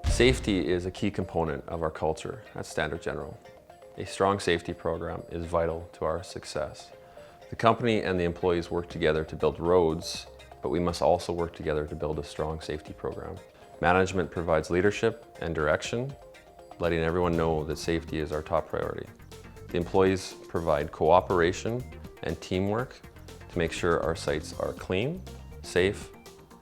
Safety is a key component of our culture at Standard General. A strong safety program is vital to our success. The company and the employees work together to build roads, but we must also work together to build a strong safety program. Management provides leadership and direction, letting everyone know that safety is our top priority. The employees provide cooperation and teamwork to make sure our sites are clean, safe,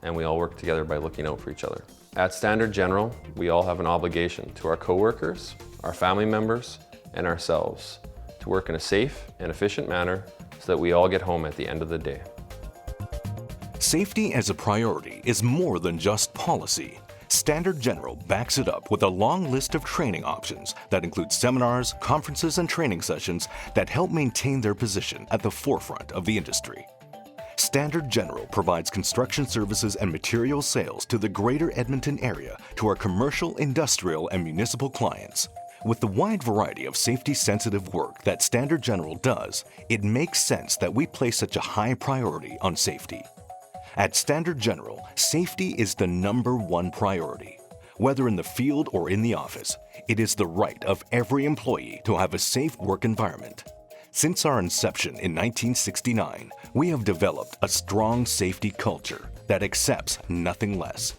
and we all work together by looking out for each other. At Standard General, we all have an obligation to our coworkers, our family members, and ourselves to work in a safe and efficient manner so that we all get home at the end of the day. Safety as a priority is more than just policy. Standard General backs it up with a long list of training options that include seminars, conferences, and training sessions that help maintain their position at the forefront of the industry. Standard General provides construction services and material sales to the greater Edmonton area to our commercial, industrial, and municipal clients. With the wide variety of safety-sensitive work that Standard General does, it makes sense that we place such a high priority on safety. At Standard General, safety is the #1 priority. Whether in the field or in the office, it is the right of every employee to have a safe work environment. Since our inception in 1969, we have developed a strong safety culture that accepts nothing less.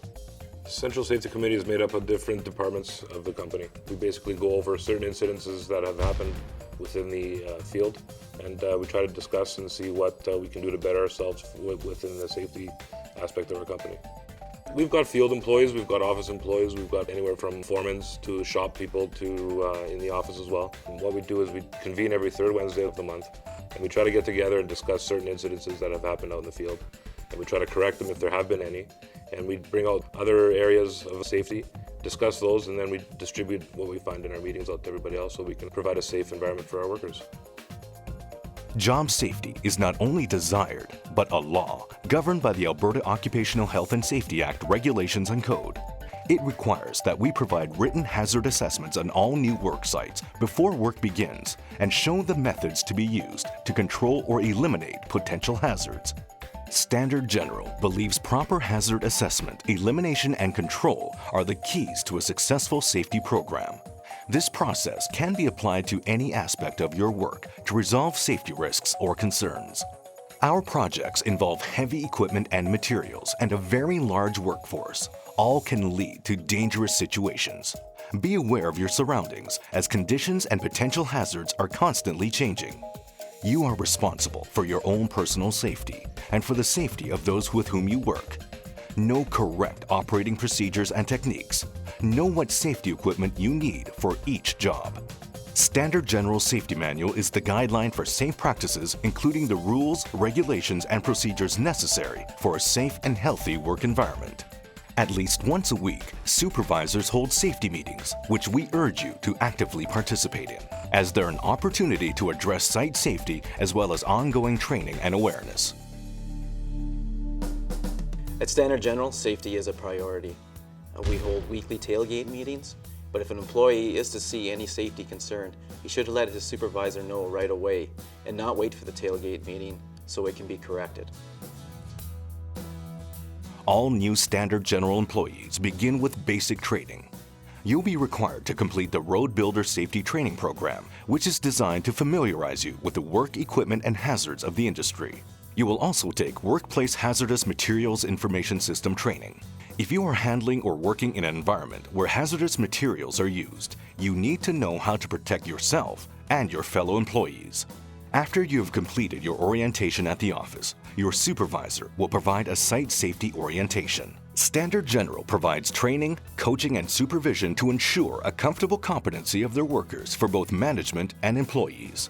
Central Safety Committee is made up of different departments of the company. We basically go over certain incidences that have happened within the field, and we try to discuss and see what we can do to better ourselves within the safety aspect of our company. We've got field employees, we've got office employees, we've got anywhere from foremans to shop people to in the office as well. And what we do is we convene every third Wednesday of the month, and we try to get together and discuss certain incidences that have happened out in the field. And we try to correct them if there have been any. And we bring out other areas of safety, discuss those, and then we distribute what we find in our meetings out to everybody else so we can provide a safe environment for our workers. Job safety is not only desired, but a law governed by the Alberta Occupational Health and Safety Act regulations and code. It requires that we provide written hazard assessments on all new work sites before work begins and show the methods to be used to control or eliminate potential hazards. Standard General believes proper hazard assessment, elimination, and control are the keys to a successful safety program. This process can be applied to any aspect of your work to resolve safety risks or concerns. Our projects involve heavy equipment and materials and a very large workforce. All can lead to dangerous situations. Be aware of your surroundings as conditions and potential hazards are constantly changing. You are responsible for your own personal safety and for the safety of those with whom you work. Know correct operating procedures and techniques. Know what safety equipment you need for each job. Standard General Safety Manual is the guideline for safe practices, including the rules, regulations, and procedures necessary for a safe and healthy work environment. At least once a week, supervisors hold safety meetings, which we urge you to actively participate in, as they're an opportunity to address site safety as well as ongoing training and awareness. At Standard General, safety is a priority. We hold weekly tailgate meetings, but if an employee is to see any safety concern, he should let his supervisor know right away and not wait for the tailgate meeting so it can be corrected. All new Standard General employees begin with basic training. You'll be required to complete the Road Builder Safety Training Program, which is designed to familiarize you with the work, equipment, and hazards of the industry. You will also take Workplace Hazardous Materials Information System training. If you are handling or working in an environment where hazardous materials are used, you need to know how to protect yourself and your fellow employees. After you have completed your orientation at the office, your supervisor will provide a site safety orientation. Standard General provides training, coaching, and supervision to ensure a comfortable competency of their workers for both management and employees.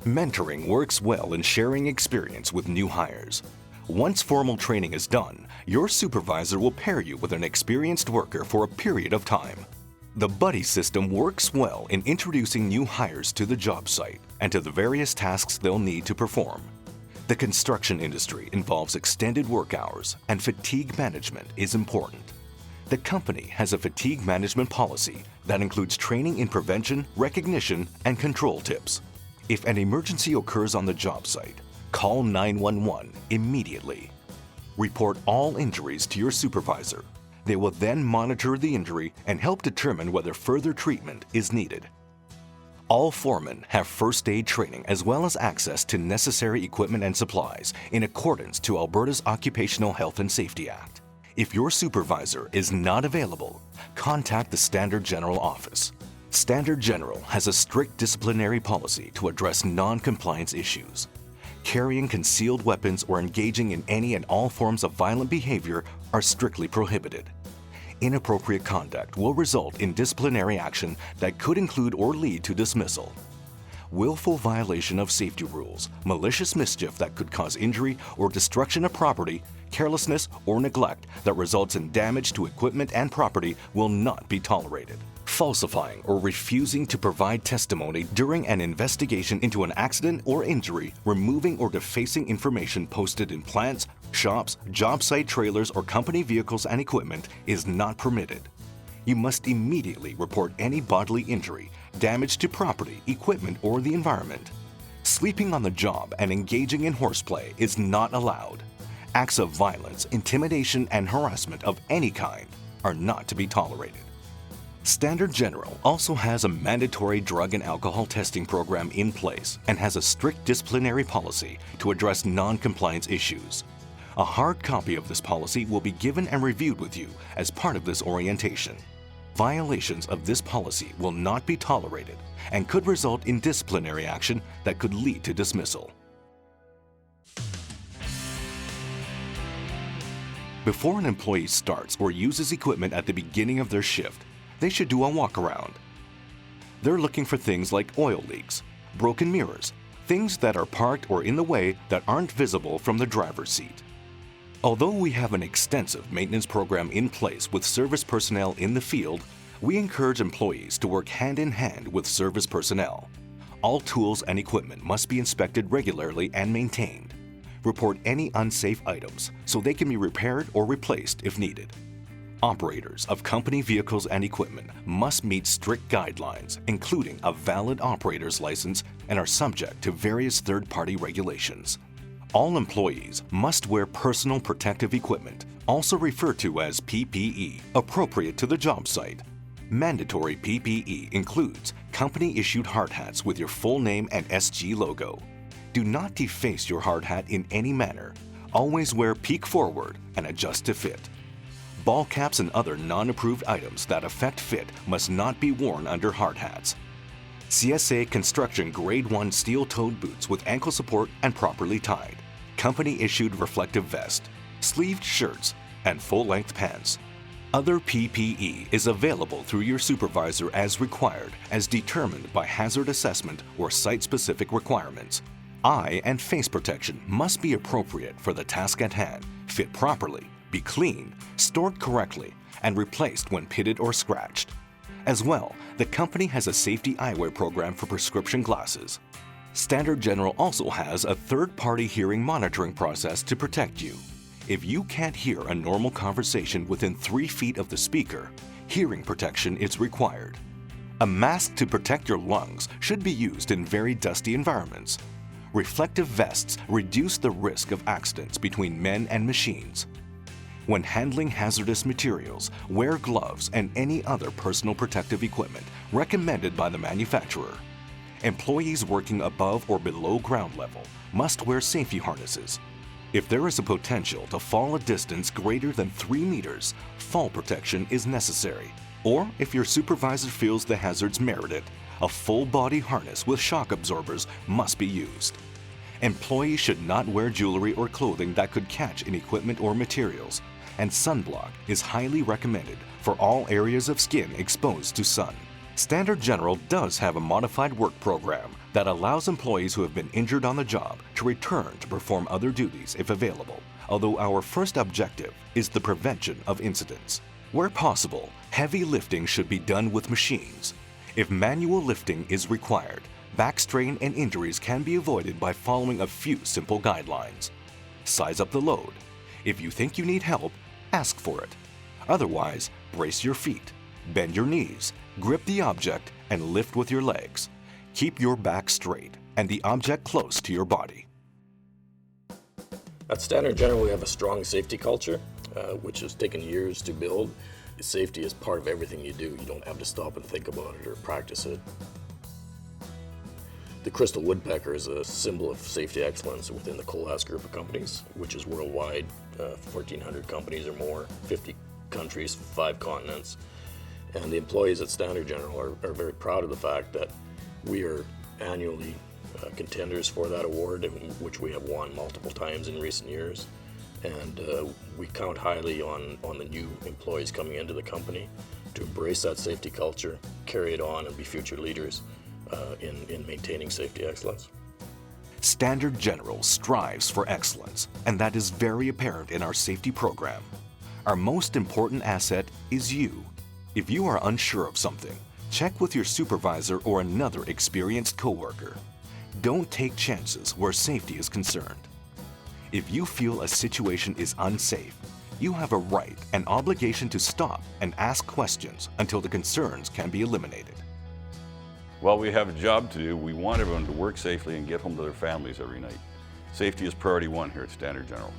Mentoring works well in sharing experience with new hires. Once formal training is done, your supervisor will pair you with an experienced worker for a period of time. The buddy system works well in introducing new hires to the job site and to the various tasks they'll need to perform. The construction industry involves extended work hours, and fatigue management is important. The company has a fatigue management policy that includes training in prevention, recognition, and control tips. If an emergency occurs on the job site, call 911 immediately. Report all injuries to your supervisor. They will then monitor the injury and help determine whether further treatment is needed. All foremen have first aid training as well as access to necessary equipment and supplies in accordance to Alberta's Occupational Health and Safety Act. If your supervisor is not available, contact the Standard General Office. Standard General has a strict disciplinary policy to address non-compliance issues. Carrying concealed weapons or engaging in any and all forms of violent behavior are strictly prohibited. Inappropriate conduct will result in disciplinary action that could include or lead to dismissal. Willful violation of safety rules, malicious mischief that could cause injury or destruction of property, carelessness or neglect that results in damage to equipment and property will not be tolerated. Falsifying or refusing to provide testimony during an investigation into an accident or injury, removing or defacing information posted in plants, shops, job site trailers, or company vehicles and equipment is not permitted. You must immediately report any bodily injury, damage to property, equipment, or the environment. Sleeping on the job and engaging in horseplay is not allowed. Acts of violence, intimidation, and harassment of any kind are not to be tolerated. Standard General also has a mandatory drug and alcohol testing program in place and has a strict disciplinary policy to address non-compliance issues. A hard copy of this policy will be given and reviewed with you as part of this orientation. Violations of this policy will not be tolerated and could result in disciplinary action that could lead to dismissal. Before an employee starts or uses equipment at the beginning of their shift, they should do a walk-around. They're looking for things like oil leaks, broken mirrors, things that are parked or in the way that aren't visible from the driver's seat. Although we have an extensive maintenance program in place with service personnel in the field, we encourage employees to work hand-in-hand with service personnel. All tools and equipment must be inspected regularly and maintained. Report any unsafe items so they can be repaired or replaced if needed. Operators of company vehicles and equipment must meet strict guidelines, including a valid operator's license, and are subject to various third-party regulations. All employees must wear personal protective equipment, also referred to as PPE, appropriate to the job site. Mandatory PPE includes company-issued hard hats with your full name and SG logo. Do not deface your hard hat in any manner. Always wear peak forward and adjust to fit. Ball caps and other non-approved items that affect fit must not be worn under hard hats. CSA Construction Grade 1 steel-toed boots with ankle support and properly tied. Company-issued reflective vest, sleeved shirts, and full-length pants. Other PPE is available through your supervisor as required, as determined by hazard assessment or site-specific requirements. Eye and face protection must be appropriate for the task at hand, fit properly, be cleaned, stored correctly, and replaced when pitted or scratched. As well, the company has a safety eyewear program for prescription glasses. Standard General also has a third-party hearing monitoring process to protect you. If you can't hear a normal conversation within 3 feet of the speaker, hearing protection is required. A mask to protect your lungs should be used in very dusty environments. Reflective vests reduce the risk of accidents between men and machines. When handling hazardous materials, wear gloves and any other personal protective equipment recommended by the manufacturer. Employees working above or below ground level must wear safety harnesses. If there is a potential to fall a distance greater than 3 meters, fall protection is necessary. Or if your supervisor feels the hazards merit it, a full-body harness with shock absorbers must be used. Employees should not wear jewelry or clothing that could catch in equipment or materials, and sunblock is highly recommended for all areas of skin exposed to sun. Standard General does have a modified work program that allows employees who have been injured on the job to return to perform other duties if available, although our first objective is the prevention of incidents. Where possible, heavy lifting should be done with machines. If manual lifting is required, back strain and injuries can be avoided by following a few simple guidelines. Size up the load. If you think you need help, ask for it. Otherwise, brace your feet, bend your knees, grip the object, and lift with your legs. Keep your back straight and the object close to your body. At Standard General, we have a strong safety culture. which has taken years to build. Safety is part of everything you do. You don't have to stop and think about it or practice it. The Crystal Woodpecker is a symbol of safety excellence within the Colas group of companies, which is worldwide, 1,400 companies or more, 50 countries, 5 continents. And the employees at Standard General are very proud of the fact that we are annually contenders for that award, which we have won multiple times in recent years. And we count highly on the new employees coming into the company to embrace that safety culture, carry it on, and be future leaders in maintaining safety excellence. Standard General strives for excellence, and that is very apparent in our safety program. Our most important asset is you. If you are unsure of something, check with your supervisor or another experienced coworker. Don't take chances where safety is concerned. If you feel a situation is unsafe, you have a right and obligation to stop and ask questions until the concerns can be eliminated. While we have a job to do, we want everyone to work safely and get home to their families every night. Safety is priority 1 here at Standard General.